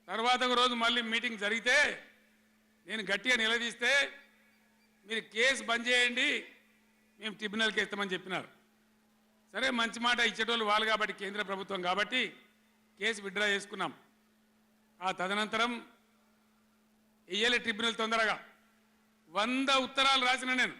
తర్వాత ఒక రోజు మళ్ళీ మీటింగ్ జరిగితే నేను గట్టిగా నిలదీస్తే మీరు కేసు బంద్ చేయండి, మేము ట్రిబ్యునల్కి ఇస్తామని చెప్పినారు. సరే, మంచి మాట ఇచ్చేటోళ్ళు వాళ్ళు కాబట్టి, కేంద్ర ప్రభుత్వం కాబట్టి కేసు విత్డ్రా చేసుకున్నాం. ఆ తదనంతరం ఇయ్యలే ట్రిబ్యునల్ తొందరగా 100 ఉత్తరాలు రాసిన నేను.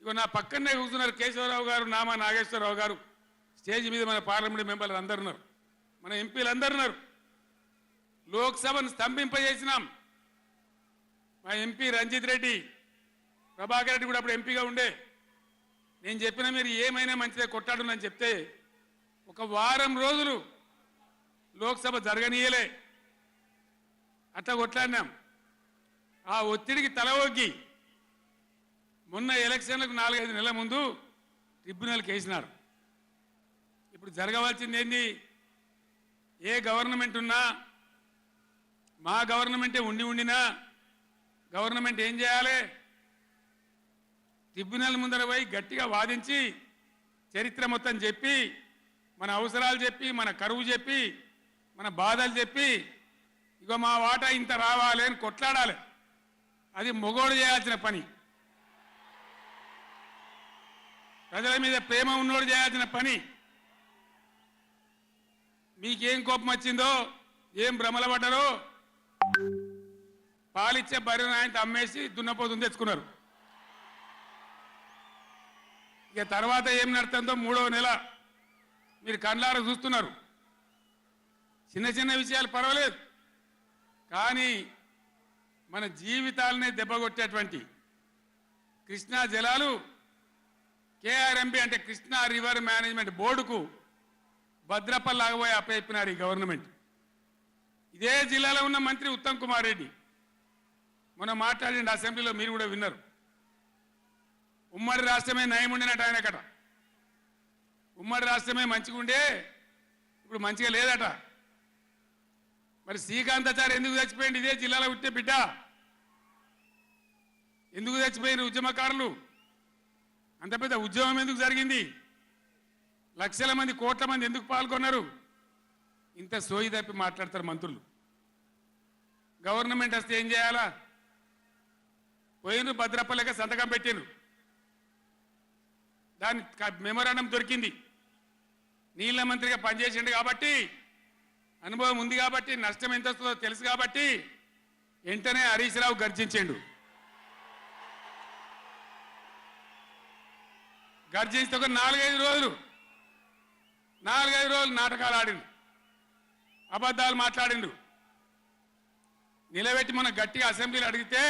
ఇగో నా పక్కనే కూర్చున్నారు కేశవరావు గారు, నామా నాగేశ్వరరావు గారు, స్టేజ్ మీద మన పార్లమెంట్ మెంబర్లు అందరు ఉన్నారు, మన ఎంపీలు అందరు ఉన్నారు. లోక్సభను స్తంభింపజేసినాం. మా ఎంపీ రంజిత్ రెడ్డి, ప్రభాకర్ రెడ్డి కూడా అప్పుడు ఎంపీగా ఉండే. నేను చెప్పిన మీరు ఏమైనా మంచిదే కొట్టాడునని చెప్తే ఒక వారం రోజులు లోక్సభ జరగనీయలే. అట్లా కొట్లాడినాం. ఆ ఒత్తిడికి తల ఒగ్గి మొన్న ఎలక్షన్లకు 4-5 నెలల ముందు ట్రిబ్యునల్కి వేసినారు. ఇప్పుడు జరగవలసింది ఏంది? ఏ గవర్నమెంట్ ఉన్నా, మా గవర్నమెంటే ఉండినా గవర్నమెంట్ ఏం చేయాలి? ట్రిబ్యునల్ ముందర పోయి గట్టిగా వాదించి చరిత్ర మొత్తం చెప్పి, మన అవసరాలు చెప్పి, మన కరువు చెప్పి, మన బాధలు చెప్పి, ఇగో మా వాటా ఇంత రావాలి అని కొట్లాడాలి. అది మొగోడు చేయాల్సిన పని, ప్రజల మీద ప్రేమ ఉన్నోడు చేయాల్సిన పని. మీకేం కోపం వచ్చిందో, ఏం భ్రమల పడ్డారో, పాలిచ్చే బర్రెను ఆయన అమ్మేసి దున్నపోతుని తెచ్చుకున్నారు. ఇక తర్వాత ఏం నడుతుందో 3వ నెల మీరు కళ్ళారా చూస్తున్నారు. చిన్న చిన్న విషయాలు పర్వాలేదు, కానీ మన జీవితాలనే దెబ్బకొట్టేటువంటి కృష్ణా జలాలు కేఆర్ఎంబి అంటే కృష్ణా రివర్ మేనేజ్మెంట్ బోర్డుకు భద్రపల్లాగబోయి అప్పయిపోయినారు ఈ గవర్నమెంట్. ఇదే జిల్లాలో ఉన్న మంత్రి ఉత్తమ్ కుమార్ రెడ్డి మొన్న మాట్లాడిండు అసెంబ్లీలో, మీరు కూడా విన్నారు. ఉమ్మడి రాష్ట్రమే నయం ఉండినట్టు ఆయనకట. ఉమ్మడి రాష్ట్రమే మంచిగా ఉండే, ఇప్పుడు మంచిగా లేదట. మరి శ్రీకాంతాచారి ఎందుకు చచ్చిపోయింది? ఇదే జిల్లాలో పుట్టే బిడ్డ. ఎందుకు చచ్చిపోయిన ఉద్యమకారులు? అంత పెద్ద ఉద్యమం ఎందుకు జరిగింది? లక్షల మంది, కోట్ల మంది ఎందుకు పాల్గొన్నారు? ఇంత సోయి తప్పి మాట్లాడతారు మంత్రులు. గవర్నమెంట్ వస్తే ఏం చేయాలా? పోయిన భద్రపల్లెక సంతకం పెట్టాను, దాని మెమోరాండం దొరికింది. నీళ్ల మంత్రిగా పనిచేసిండు కాబట్టి, అనుభవం ఉంది కాబట్టి, నష్టం ఎంత వస్తుందో తెలుసు కాబట్టి వెంటనే హరీష్ రావు గర్జించిండు. గర్జిస్తే ఒక 4-5 రోజులు నాటకాలు ఆడిండు, అబద్ధాలు మాట్లాడిండు. నిలబెట్టి మన గట్టిగా అసెంబ్లీలో అడిగితే,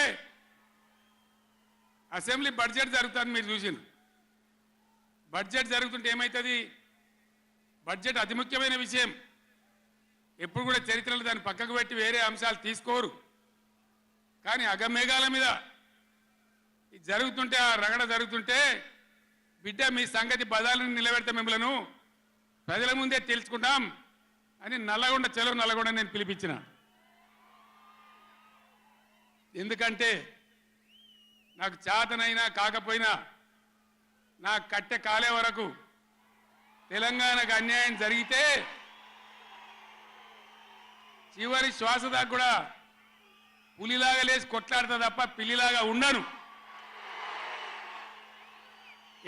అసెంబ్లీ బడ్జెట్ జరుగుతుంది, మీరు చూసిండు. బడ్జెట్ జరుగుతుంటే ఏమవుతుంది? బడ్జెట్ అతి ముఖ్యమైన విషయం. ఎప్పుడు కూడా చరిత్రలో దాన్ని పక్కకు పెట్టి వేరే అంశాలు తీసుకోరు. కానీ అగమేఘాల మీద ఇది జరుగుతుంటే, ఆ రగడ జరుగుతుంటే, బిడ్డ మీ సంగతి బదాలను నిలబెడతా, మిమ్మలను ప్రజల ముందే తెలుసుకుంటాం అని నల్లగొండ, చెలవు నల్లగొండ నేను పిలిపించిన. ఎందుకంటే నాకు చేతనైనా కాకపోయినా నా కట్టె కాలే వరకు తెలంగాణకు అన్యాయం జరిగితే చివరి శ్వాస దాకా కూడా పులిలాగా లేచి కొట్లాడతా తప్ప పిల్లిలాగా ఉండను.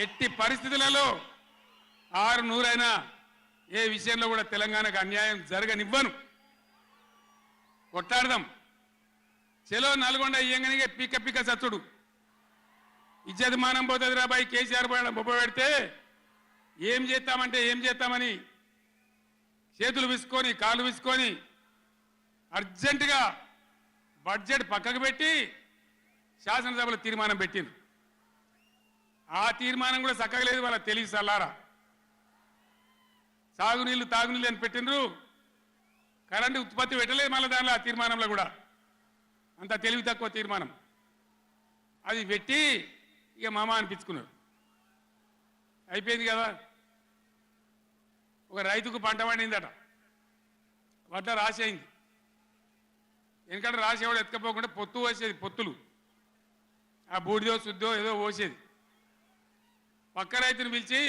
ఎట్టి పరిస్థితులలో 600 ఏ విషయంలో కూడా తెలంగాణకు అన్యాయం జరగనివ్వను. కొట్లాడదాం. చెలో నల్గొండ ఇయ్యంగానే పిక్క పిక్క చచ్చుడు, ఇజ్జత్ మానం పోతుంది రాబాయి. కేసీఆర్ బొబ్బ పెడితే ఏం చేస్తామంటే ఏం చేస్తామని చేతులు విసుకొని, కాళ్ళు విసుకొని అర్జెంటుగా బడ్జెట్ పక్కకు పెట్టి శాసనసభలో తీర్మానం పెట్టింది. ఆ తీర్మానం కూడా చక్కగా లేదు, వాళ్ళ తెలివి సల్లారా. సాగునీళ్ళు తాగునీళ్ళు అని పెట్టినరు, కరెంటు ఉత్పత్తి పెట్టలేదు మళ్ళీ దానిలో. ఆ తీర్మానంలో కూడా అంత తెలివి తక్కువ తీర్మానం. అది పెట్టి ఇక మామ అనిపించుకున్నారు. అయిపోయింది కదా. ఒక రైతుకు పంట పండిందట, వడ్ల రాసి అయింది. ఎందుకంటే రాసి ఎవడు ఎత్తుకపోకుండా పొత్తు పోసేది, పొత్తులు ఆ బూడిదో శుద్ధో ఏదో పోసేది. పక్క రైతుని పిలిచి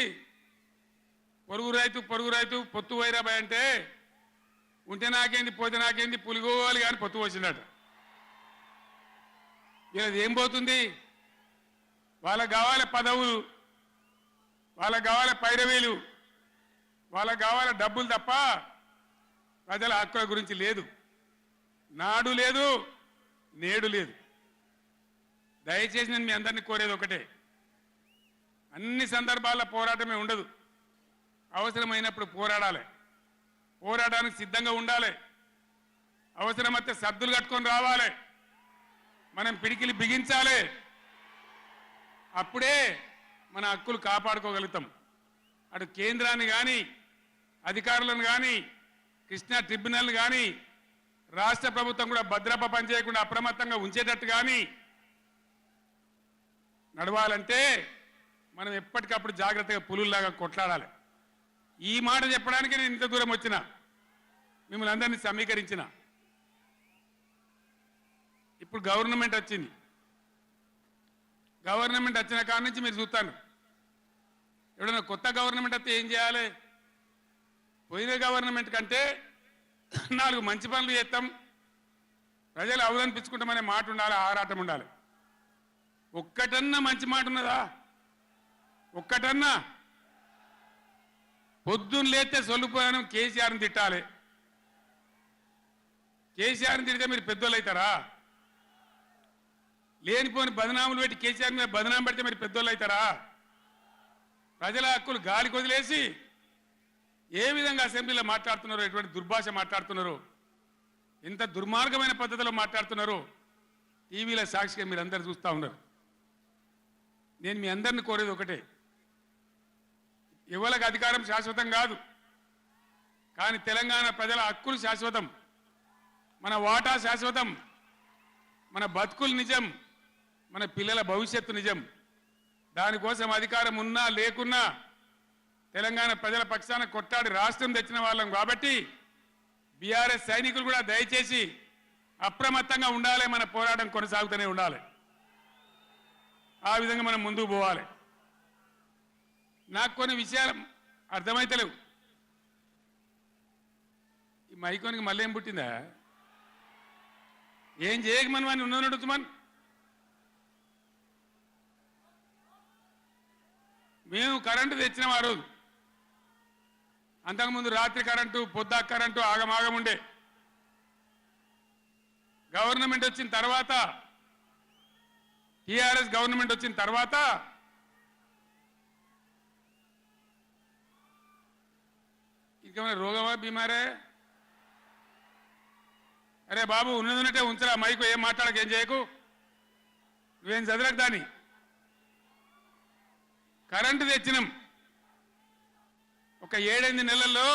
పొరుగు రైతు పొత్తు వైరాబాయ్ అంటే ఉంటే నాకేంది పోతే నాకేంది పులిగోవాలి కానీ పొత్తు వచ్చిందట. వీళ్ళది ఏం పోతుంది? వాళ్ళకు కావాలి పదవులు, వాళ్ళకు కావాలి పైరవీలు, వాళ్ళకు కావాలి డబ్బులు తప్ప ప్రజల హక్కుల గురించి లేదు. నాడు లేదు, నేడు లేదు. దయచేసి నేను మీ అందరినీ కోరేది ఒకటే, అన్ని సందర్భాల్లో పోరాటమే ఉండదు. అవసరమైనప్పుడు పోరాడాలి, పోరాటానికి సిద్ధంగా ఉండాలి. అవసరమైతే సర్దులు కట్టుకొని రావాలి, మనం పిడికిలి బిగించాలి. అప్పుడే మన హక్కులు కాపాడుకోగలుగుతాం. అటు కేంద్రాన్ని కానీ, అధికారులను కానీ, కృష్ణా ట్రిబ్యునల్ కానీ, రాష్ట్ర ప్రభుత్వం కూడా భద్రప పనిచేయకుండా అప్రమత్తంగా ఉంచేటట్టు కానీ నడవాలంటే మనం ఎప్పటికప్పుడు జాగ్రత్తగా పులుల్లాగా కొట్లాడాలి. ఈ మాట చెప్పడానికి నేను ఇంత దూరం వచ్చిన, మిమ్మల్ని అందరినీ సమీకరించిన. ఇప్పుడు గవర్నమెంట్ వచ్చింది. గవర్నమెంట్ వచ్చిన కాడ నుంచి మీరు చూస్తాను, ఎవడన్నా కొత్త గవర్నమెంట్ వస్తే ఏం చేయాలి? పోయిన గవర్నమెంట్ కంటే 4 మంచి పనులు చేస్తాం, ప్రజలు అవలనిపించుకుంటామనే మాట ఉండాలి, ఆరాటం ఉండాలి. ఒక్కటన్నా మంచి మాట ఉన్నదా? ఒక్కటన్నా? పొద్దున్న లేస్తే సొల్లుపోయాను కేసీఆర్ని తిట్టాలి. కేసీఆర్ని తిడితే మీరు పెద్దోళ్ళు అవుతారా? లేనిపోని బదనాములు పెట్టి కేసీఆర్ మీద బదనాం పెడితే మీరు పెద్దోళ్ళు అవుతారా? ప్రజల హక్కులు గాలికి వదిలేసి ఏ విధంగా అసెంబ్లీలో మాట్లాడుతున్నారో, ఎటువంటి దుర్భాష మాట్లాడుతున్నారో, ఎంత దుర్మార్గమైన పద్ధతిలో మాట్లాడుతున్నారో టీవీలో సాక్షిగా మీరు అందరు చూస్తూ ఉన్నారు. నేను మీ అందరిని కోరేది ఒకటే, ఎవరికి అధికారం శాశ్వతం కాదు, కానీ తెలంగాణ ప్రజల హక్కులు శాశ్వతం, మన వాటా శాశ్వతం, మన బతుకులు నిజం, మన పిల్లల భవిష్యత్తు నిజం. దానికోసం అధికారం ఉన్నా లేకున్నా తెలంగాణ ప్రజల పక్షాన కొట్టాడి రాష్ట్రం తెచ్చిన వాళ్ళం కాబట్టి బీఆర్ఎస్ సైనికులు కూడా దయచేసి అప్రమత్తంగా ఉండాలి. మన పోరాటం కొనసాగుతూనే ఉండాలి. ఆ విధంగా మనం ముందుకు పోవాలి. నాకు కొన్ని విషయాలు అర్థమైతలేవు. ఈ మైకోనికి మళ్ళీ ఏం పుట్టిందా? ఏం చేయకమని వాడిని ఉన్నది నడుచుమని. మేము కరెంటు తెచ్చినాం ఆ రోజు. అంతకుముందు రాత్రి కరెంటు, పొద్దా కరెంటు ఆగమాగం ఉండే. గవర్నమెంట్ వచ్చిన తర్వాత, టీఆర్ఎస్ గవర్నమెంట్ వచ్చిన తర్వాత ఇంకేమైనా రోగమా, బీమారే? అరే బాబు, ఉన్నదంటే ఉంచరా మైకు, ఏం మాట్లాడక, ఏం చేయకు, నువ్వేం చదరకు. దాన్ని కరెంటు తెచ్చినాం. ఒక 7-8 నెలల్లో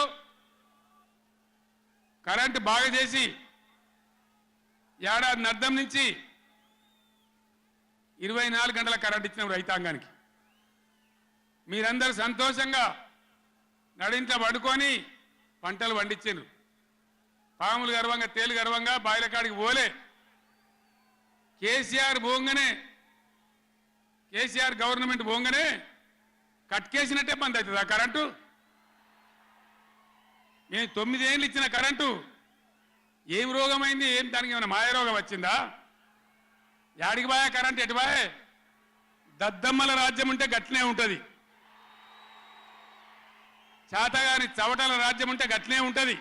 కరెంటు బాగా చేసి ఏడాది అర్థం నుంచి 24 గంటల కరెంటు ఇచ్చినాం రైతాంగానికి. మీరందరూ సంతోషంగా నడింట పడుకొని పంటలు పండించారు. పాములు గర్వంగా, తేలు గర్వంగా బాయిల కాడికి పోలే. కేసీఆర్ పోగానే, కేసీఆర్ గవర్నమెంట్ పోగానే కట్కేసినట్టే బంద్ అవుతుంది ఆ కరెంటు. నేను 9 ఏళ్ళు ఇచ్చిన కరెంటు ఏం రోగమైంది? ఏం దానికి ఏమైనా మాయరోగం వచ్చిందా? యాడికి బాయా కరెంటు? ఎటు బాయే? దద్దమ్మల రాజ్యం ఉంటే గట్లనే ఉంటుంది, చాతగాని చవటల రాజ్యం ఉంటే గట్లనే ఉంటుంది.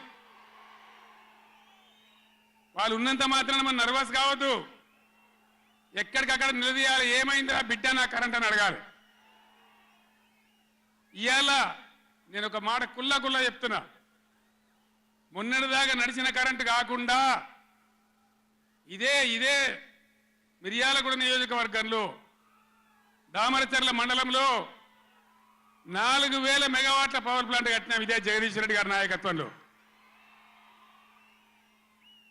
వాళ్ళు ఉన్నంత మాత్రాన మనం నర్వస్ కావద్దు. ఎక్కడికక్కడ నిలదీయాలి. ఏమైందిరా బిడ్డ నా కరెంట్ అని అడగాలి. ఇవాళ నేను ఒక మాట కుల్లా చెప్తున్నా, మొన్నటిదాకా నడిచిన కరెంటు కాకుండా ఇదే మిర్యాలగూడ నియోజకవర్గంలో దామరచర్ల మండలంలో 4000 మెగావాట్ల పవర్ ప్లాంట్ కట్టినాం. ఇదే జగదీష్ రెడ్డి గారి నాయకత్వంలో.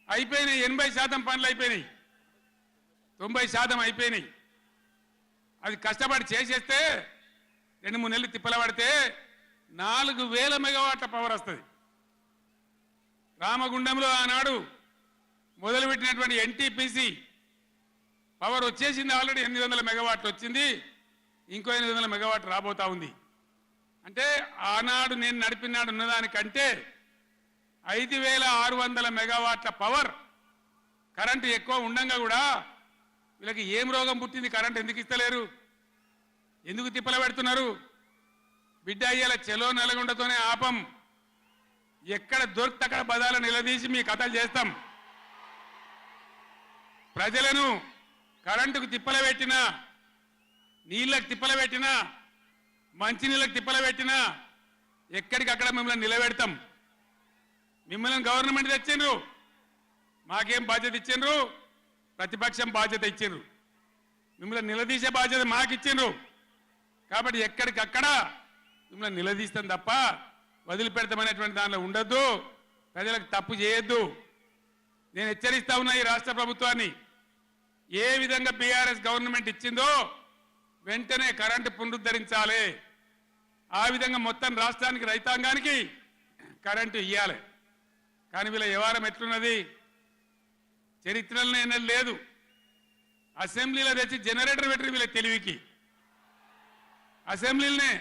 అయిపోయినాయి. 80% పనులు అయిపోయినాయి, 90% అయిపోయినాయి. అది కష్టపడి చేసేస్తే 2-3 నెలలు తిప్పల పడితే 4000 మెగావాట్ల పవర్ వస్తుంది. రామగుండంలో ఆనాడు మొదలుపెట్టినటువంటి ఎన్టీపీసీ పవర్ వచ్చేసింది. ఆల్రెడీ 800 మెగావాట్లు వచ్చింది. ఇంకో 800 మెగావాట్లు రాబోతా ఉంది. అంటే ఆనాడు నేను నడిపినాడు ఉన్నదానికంటే 5600 మెగావాట్ల పవర్ కరెంటు ఎక్కువ ఉండంగా కూడా వీళ్ళకి ఏం రోగం పుట్టింది? కరెంట్ ఎందుకు ఇస్తలేరు? ఎందుకు తిప్పల పెడుతున్నారు? బిడ్డ అయ్యేలా చెలో నల్గొండతోనే ఆపం. ఎక్కడ దొరికితే అక్కడ బదాలు నిలదీసి మీ కథలు చేస్తాం. ప్రజలను కరెంటుకు తిప్పల పెట్టినా, నీళ్ళకు తిప్పల పెట్టినా, మంచినీళ్ళకు తిప్పల పెట్టినా ఎక్కడికక్కడ మిమ్మల్ని నిలబెడతాం. మిమ్మల్ని గవర్నమెంట్ తెచ్చిండ్రు, మాకేం బాధ్యత ఇచ్చిండ్రు? ప్రతిపక్షం బాధ్యత ఇచ్చిండ్రు. మిమ్మల్ని నిలదీసే బాధ్యత మాకు ఇచ్చిండ్రు. కాబట్టి ఎక్కడికక్కడ మిమ్మల్ని నిలదీస్తాం తప్ప వదిలిపెడతామనేటువంటి దానిలో ఉండొద్దు. ప్రజలకు తప్పు చేయొద్దు. నేను హెచ్చరిస్తా ఉన్నా ఈ రాష్ట్ర ప్రభుత్వాన్ని. ఏ విధంగా బీఆర్ఎస్ గవర్నమెంట్ ఇచ్చిందో వెంటనే కరెంటు పునరుద్ధరించాలి. ఆ విధంగా మొత్తం రాష్ట్రానికి, రైతాంగానికి కరెంటు ఇవ్వాలి. కానీ వీళ్ళ వ్యవహారం ఎట్లున్నది? చరిత్రలో ఎన్నడూ లేదు. అసెంబ్లీలో తెచ్చి జనరేటర్ పెట్టి వీళ్ళ తెలివికి అసెంబ్లీలోనే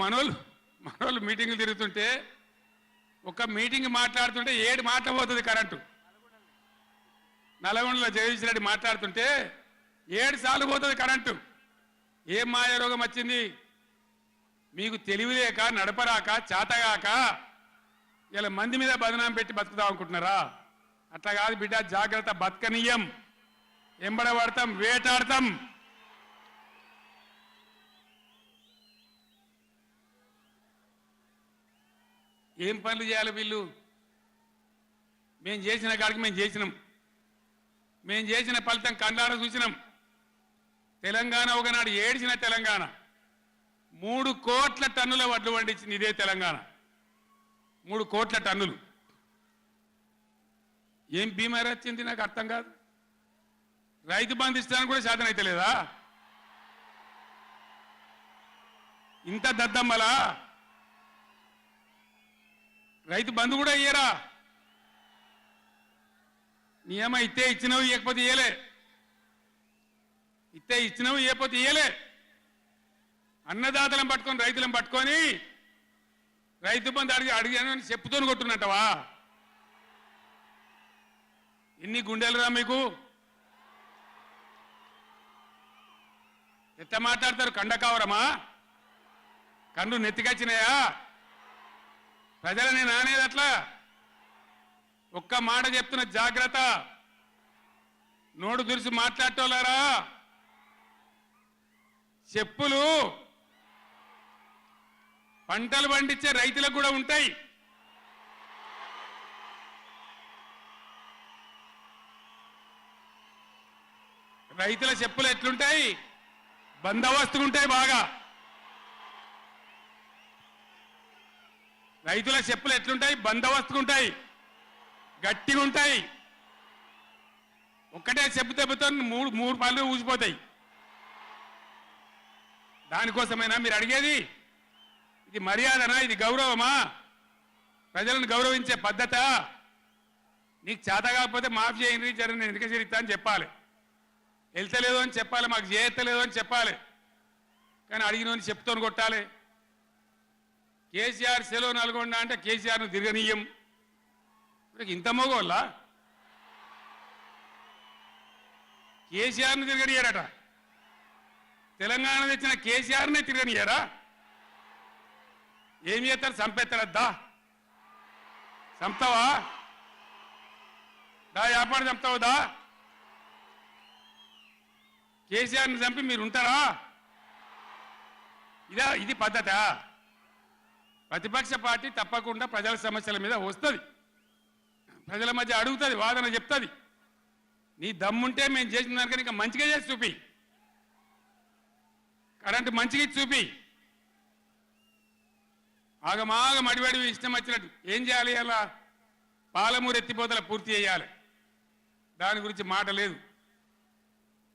మనోళ్ళు మీటింగ్లు తిరుగుతుంటే ఒక మీటింగ్ మాట్లాడుతుంటే 7 మాటలు పోతుంది కరెంటు. నల్గొండలో జగదీష్ రెడ్డి మాట్లాడుతుంటే 7 సార్లు పోతుంది కరెంటు. ఏం మాయ రోగం వచ్చింది? మీకు తెలివిలేక, నడపరాక, చాతగాక ఇలా మంది మీద బదనాం పెట్టి బతుకుదాం అనుకుంటున్నారా? అట్లా కాదు బిడ్డ, జాగ్రత్త. బతకనీయం, ఎంబడబడతాం, వేటాడతాం. ఏం పనులు చేయాలి వీళ్ళు? మేము చేసిన కాడికి మేము చేసినాం. మేము చేసిన ఫలితం కండార చూసినాం. తెలంగాణ ఒకనాడు ఏడ్చిన తెలంగాణ 3 కోట్ల టన్నుల వడ్లు పండించింది ఇదే తెలంగాణ. 3 కోట్ల టన్నులు. ఏం బీమారీ వచ్చింది నాకు అర్థం కాదు. రైతు బంధు ఇస్తానికి కూడా శాతం అయితే లేదా? ఇంత దద్దమ్మలా? రైతు బంధు కూడా ఇయ్యరా? నియమ ఇస్తే ఇచ్చినవి, ఇవ్వకపోతే ఇయ్యలే. ఇస్తే ఇచ్చినవి, ఇవ్వకపోతే ఇయ్యలే. అన్నదాతలను పట్టుకొని, రైతులను పట్టుకొని రైతు బంధు అడిగాను చెప్పుతోని కొట్టున్నట్టవా? ఎన్ని గుండెలురా మీకు? ఎట్ట మాట్లాడతారు? కండకావరమా? కన్ను నెత్తికొచ్చినాయా? ప్రజలని నానేది అట్లా. ఒక్క మాట చెప్తున్న, జాగ్రత్త. నోడు దురిసి మాట్లాడటోళ్ళారా? చెప్పులు పంటలు పండించే రైతులకు కూడా ఉంటాయి. రైతుల చెప్పులు ఎట్లుంటాయి? బందోబస్తుగా ఉంటాయి బాగా. రైతుల చెప్పులు ఎట్లుంటాయి? బందోబస్తుగా ఉంటాయి, గట్టిగా ఉంటాయి. ఒక్కటే చెప్పు దెబ్బతో మూడు పళ్ళు ఊసిపోతాయి. దానికోసమైనా మీరు అడిగేది? ఇది మర్యాదనా? ఇది గౌరవమా? ప్రజలను గౌరవించే పద్ధత? నీకు చేత కాకపోతే మాఫ్ చేయండి, నేను ఎందుకు చేస్తా అని చెప్పాలి. వెళ్తలేదు అని చెప్పాలి, మాకు చేయలేదు అని చెప్పాలి. కానీ అడిగినోని చెప్తోని కొట్టాలి. కేసీఆర్ సెలవు నల్గొండ అంటే కేసీఆర్ను తిరగనీయం. ఇంత మోగోళ్ళ కేసీఆర్ను తిరగనియారట. తెలంగాణ తెచ్చిన కేసీఆర్నే తిరగనియారా? ఏం చేస్తారు? చంపేస్తారద్దా? చంపుతావా? దా వ్యాపారం చంపుతావుదా? కేసీఆర్ని చంపి మీరు ఉంటారా? ఇది పద్ధత? ప్రతిపక్ష పార్టీ తప్పకుండా ప్రజల సమస్యల మీద వస్తుంది, ప్రజల మధ్య అడుగుతుంది, వాదన చెప్తుంది. నీ దమ్ముంటే మేము చేసిన దానికన్నా ఇంకా మంచిగా చేసి చూపి. కరెంటు మంచిగా చూపి. ఆగమాగం అడివడివి ఇష్టం వచ్చినట్టు ఏం చేయాలి? అలా పాలమూరు ఎత్తిపోతల పూర్తి చేయాలి, దాని గురించి మాట లేదు.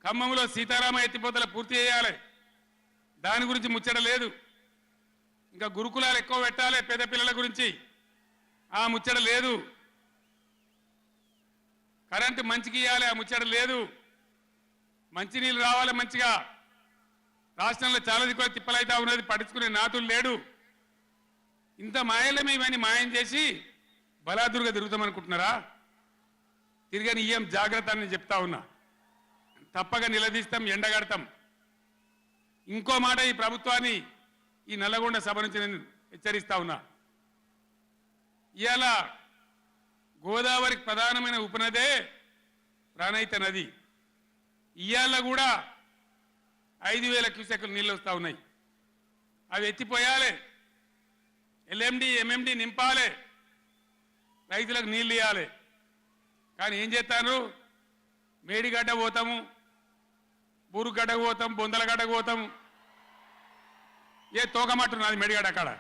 ఖమ్మంలో సీతారామ ఎత్తిపోతల పూర్తి చేయాలి, దాని గురించి ముచ్చట లేదు. ఇంకా గురుకులాలు ఎక్కువ పెట్టాలి పేద పిల్లల గురించి, ఆ ముచ్చట లేదు. కరెంటు మంచిగా ఇవ్వాలి, ఆ ముచ్చట లేదు. మంచినీళ్ళు రావాలి మంచిగా. రాష్ట్రంలో చాలా దిక్కులు తిప్పలైతా ఉన్నది, పట్టించుకునే నాతులు లేడు. ఇంత మాయలమే ఇవన్నీ మాయం చేసి బలాదురుగా తిరుగుతామనుకుంటున్నారా? తిరగని ఇయ్యం, జాగ్రత్త అని చెప్తా ఉన్నా. తప్పక నిలదీస్తాం, ఎండగడతాం. ఇంకో మాట, ఈ ప్రభుత్వాన్ని, ఈ నల్లగొండ సభ నుంచి నేను హెచ్చరిస్తా ఉన్నా. ఇవాళ గోదావరికి ప్రధానమైన ఉపనదే ప్రాణహిత నది. ఇవాళ కూడా 5,000 క్యూసెక్లు నీళ్ళు వస్తూ ఉన్నాయి. అవి ఎత్తిపోయాలి, ఎల్ఎండి ఎంఎండి నింపాలి, రైతులకు నీళ్ళు ఇవ్వాలి. కానీ ఏం చేస్తాను? మేడిగడ్డ పోతాము, బూరుగడ్డకు పోతాం, బొందలగడ్డకు పోతాము. ఏ తోకమట్టు నాది మేడిగడ్డ అక్కడ.